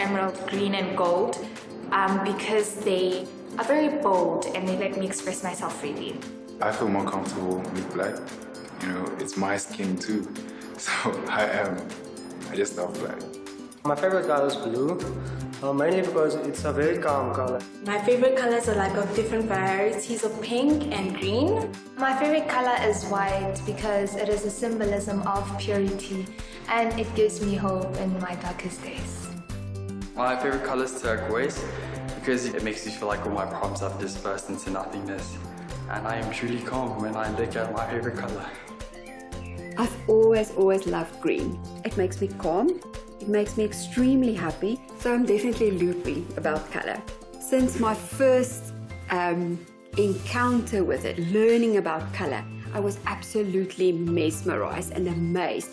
emerald green and gold because they are very bold and they let me express myself freely. I feel more comfortable with black. You know, it's my skin too. So I just love black. My favorite color is blue, mainly because it's a very calm color. My favorite colors are like of different varieties of pink and green. My favorite color is white because it is a symbolism of purity and it gives me hope in my darkest days. My favorite color is turquoise because it makes me feel like all my problems have dispersed into nothingness. And I am truly calm when I look at my favorite color. I've always loved green. It makes me calm. It makes me extremely happy. So I'm definitely loopy about color. Since my first encounter with it, learning about color, I was absolutely mesmerized and amazed.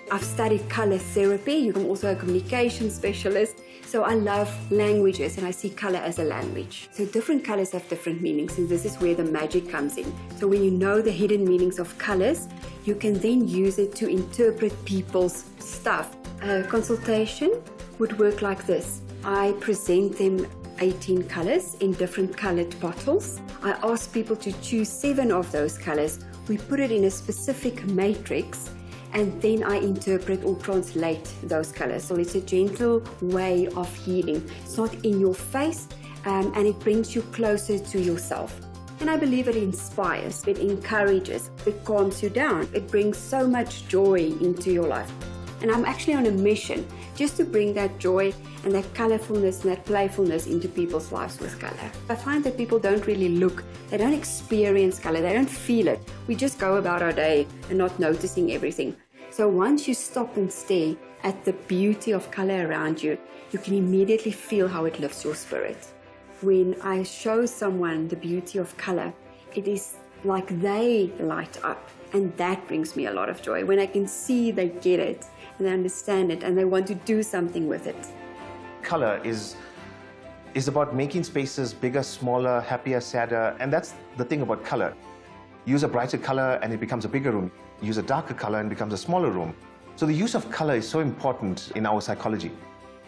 I've studied color therapy. I'm also a communication specialist. So I love languages and I see color as a language. So different colors have different meanings and this is where the magic comes in. So when you know the hidden meanings of colors, you can then use it to interpret people's stuff. A consultation would work like this. I present them 18 colors in different colored bottles. I ask people to choose 7 of those colors. We put it in a specific matrix and then I interpret or translate those colors. So it's a gentle way of healing. It's not in your face and it brings you closer to yourself. And I believe it inspires, it encourages, it calms you down. It brings so much joy into your life. And I'm actually on a mission just to bring that joy and that colorfulness and that playfulness into people's lives with color. I find that people don't really look, they don't experience color, they don't feel it. We just go about our day and not noticing everything. So once you stop and stare at the beauty of color around you, you can immediately feel how it lifts your spirit. When I show someone the beauty of color, it is like they light up, and that brings me a lot of joy. When I can see they get it, and they understand it, and they want to do something with it. Color is about making spaces bigger, smaller, happier, sadder, and that's the thing about color. Use a brighter color and it becomes a bigger room. Use a darker color and it becomes a smaller room. So the use of color is so important in our psychology.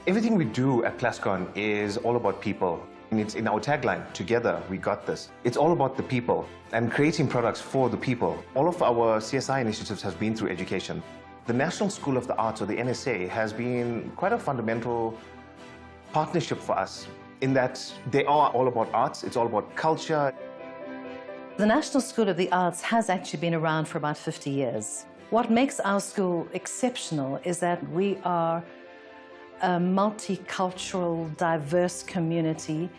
Everything we do at Plascon is all about people. And it's in our tagline, together we got this. It's all about the people and creating products for the people. All of our CSI initiatives has been through education. The National School of the Arts, or the NSA, has been quite a fundamental partnership for us in that they are all about arts, it's all about culture. The National School of the Arts has actually been around for about 50 years. What makes our school exceptional is that we are a multicultural, diverse community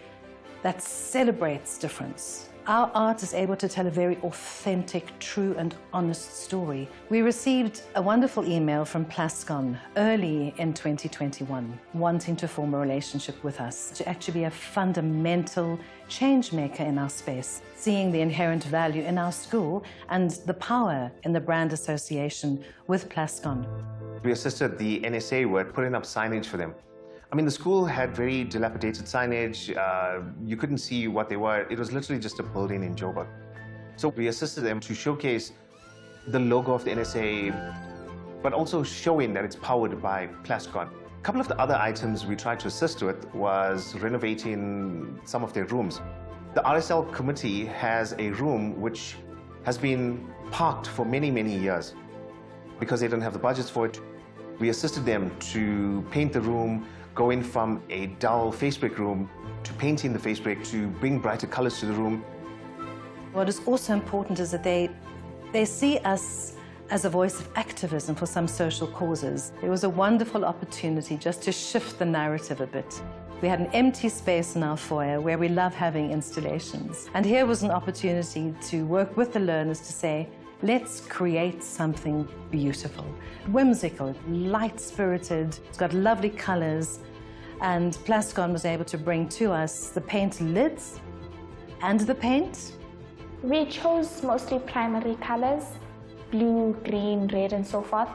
that celebrates difference. Our art is able to tell a very authentic, true and honest story. We received a wonderful email from Plascon early in 2021, wanting to form a relationship with us, to actually be a fundamental change maker in our space, seeing the inherent value in our school and the power in the brand association with Plascon. We assisted the NSA with putting up signage for them. I mean, the school had very dilapidated signage. You couldn't see what they were. It was literally just a building in Joburg. So we assisted them to showcase the logo of the NSA, but also showing that it's powered by Plascon. A couple of the other items we tried to assist with was renovating some of their rooms. The RSL committee has a room which has been parked for many, many years because they don't have the budgets for it. We assisted them to paint the room, going from a dull face brick room to painting the face brick to bring brighter colors to the room. What is also important is that they see us as a voice of activism for some social causes. It was a wonderful opportunity just to shift the narrative a bit. We had an empty space in our foyer where we love having installations. And here was an opportunity to work with the learners to say, let's create something beautiful. Whimsical, light-spirited, it's got lovely colors, and Plascon was able to bring to us the paint lids and the paint. We chose mostly primary colors, blue, green, red, and so forth,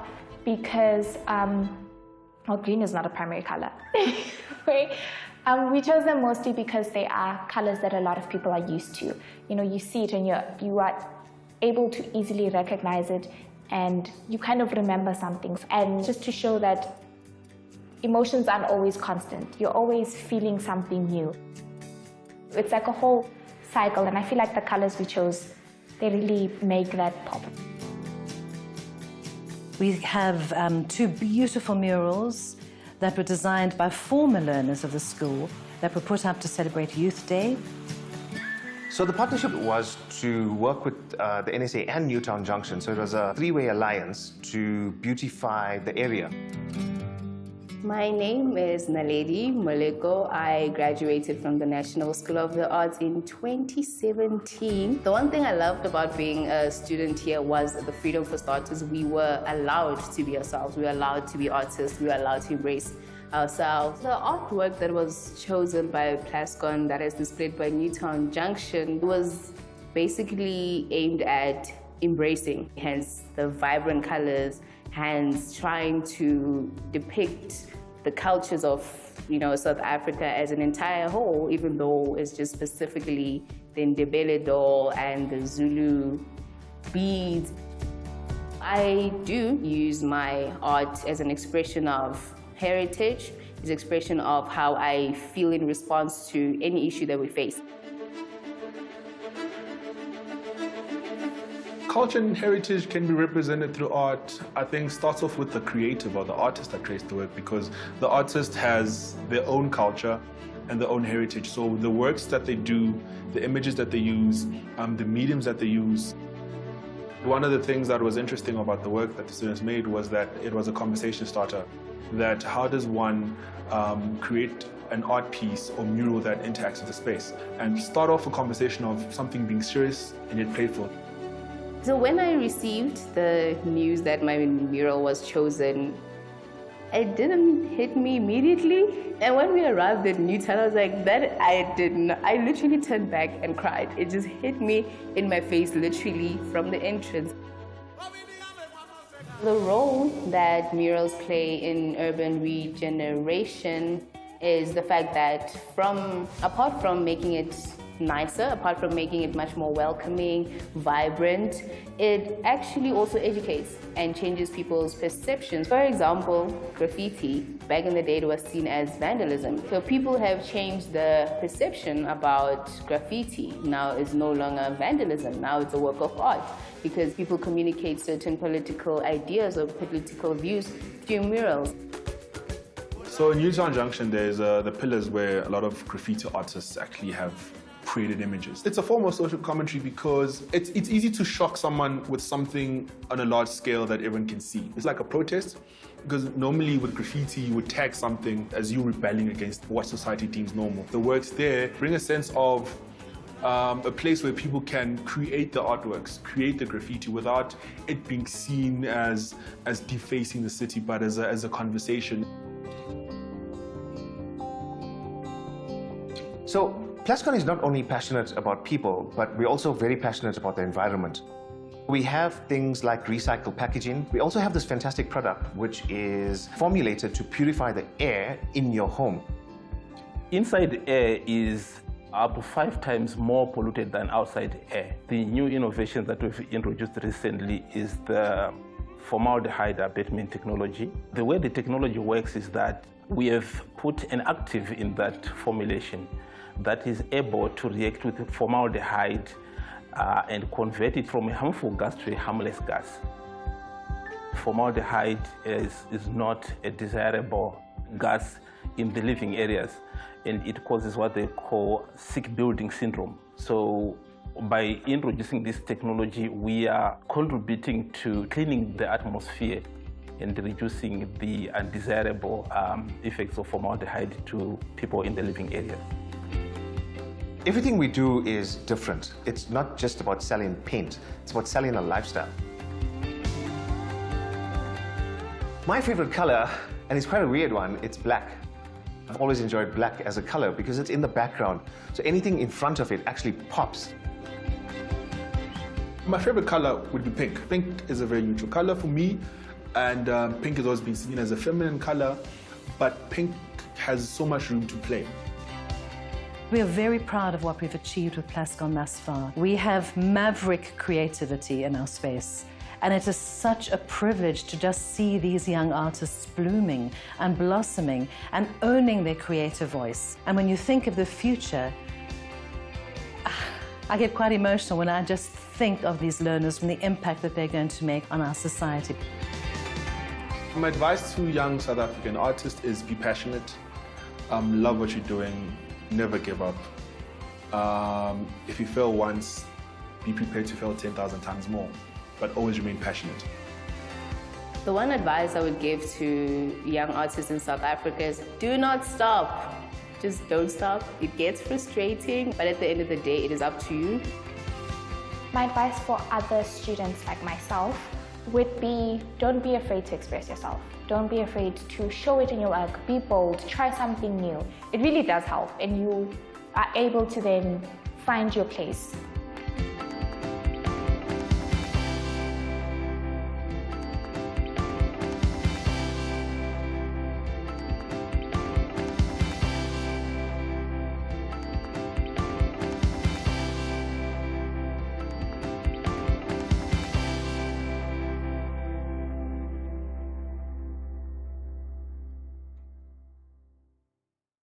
because, well, green is not a primary color. We chose them mostly because they are colors that a lot of people are used to. You know, you see it and you are able to easily recognize it, and you kind of remember some things. And just to show that emotions aren't always constant. You're always feeling something new. It's like a whole cycle, and I feel like the colors we chose, they really make that pop. We have two beautiful murals that were designed by former learners of the school that were put up to celebrate Youth Day. So the partnership was to work with the NSA and Newtown Junction. So it was a three-way alliance to beautify the area. My name is Naledi Moleko. I graduated from the National School of the Arts in 2017. The one thing I loved about being a student here was the freedom for starters. We were allowed to be ourselves. We were allowed to be artists. We were allowed to embrace ourselves. The artwork that was chosen by Plascon, that is displayed by Newtown Junction, was basically aimed at embracing, hence the vibrant colors, hence trying to depict the cultures of, South Africa as an entire whole, even though it's just specifically the Ndebele doll and the Zulu beads. I do use my art as an expression of heritage, as an expression of how I feel in response to any issue that we face. Culture and heritage can be represented through art. I think starts off with the creative or the artist that creates the work, because the artist has their own culture and their own heritage. So the works that they do, the images that they use, the mediums that they use. One of the things that was interesting about the work that the students made was that it was a conversation starter. That how does one create an art piece or mural that interacts with the space, and start off a conversation of something being serious and yet playful. So when I received the news that my mural was chosen, it didn't hit me immediately. And when we arrived at Newtown, I was like, I literally turned back and cried. It just hit me in my face, literally, from the entrance. The role that murals play in urban regeneration is the fact that apart from making it nicer, apart from making it much more welcoming, vibrant, it actually also educates and changes people's perceptions. For example, graffiti. Back in the day, it was seen as vandalism. So people have changed the perception about graffiti. Now it's no longer vandalism. Now it's a work of art, because people communicate certain political ideas or political views through murals. So in Newtown Junction, there's the pillars where a lot of graffiti artists actually have created images. It's a form of social commentary because it's easy to shock someone with something on a large scale that everyone can see. It's like a protest, because normally with graffiti you would tag something as you rebelling against what society deems normal. The works there bring a sense of a place where people can create the artworks, create the graffiti without it being seen as defacing the city, but as a conversation. So Plascon is not only passionate about people, but we're also very passionate about the environment. We have things like recycled packaging. We also have this fantastic product which is formulated to purify the air in your home. Inside air is up to 5 times more polluted than outside air. The new innovation that we've introduced recently is the Formaldehyde abatement technology. The way the technology works is that we have put an active in that formulation that is able to react with formaldehyde and convert it from a harmful gas to a harmless gas. Formaldehyde is not a desirable gas in the living areas, and it causes what they call sick building syndrome. So by introducing this technology, we are contributing to cleaning the atmosphere and reducing the undesirable effects of formaldehyde to people in the living areas. Everything we do is different. It's not just about selling paint, it's about selling a lifestyle. My favorite color, and it's quite a weird one, it's black. I've always enjoyed black as a color because it's in the background, so anything in front of it actually pops. My favorite color would be pink. Pink is a very neutral color for me, and pink has always been seen as a feminine color, but pink has so much room to play. We are very proud of what we've achieved with Plascon thus far. We have maverick creativity in our space, And it is such a privilege to just see these young artists blooming and blossoming and owning their creative voice. And when you think of the future, I get quite emotional when I just think of these learners and the impact that they're going to make on our society. My advice to young South African artists is be passionate, love what you're doing, never give up. If you fail once, be prepared to fail 10,000 times more, but always remain passionate. The one advice I would give to young artists in South Africa is do not stop. Just don't stop. It gets frustrating, but at the end of the day, it is up to you. My advice for other students like myself would be, don't be afraid to express yourself. Don't be afraid to show it in your work. Be bold, try something new. It really does help, and you are able to then find your place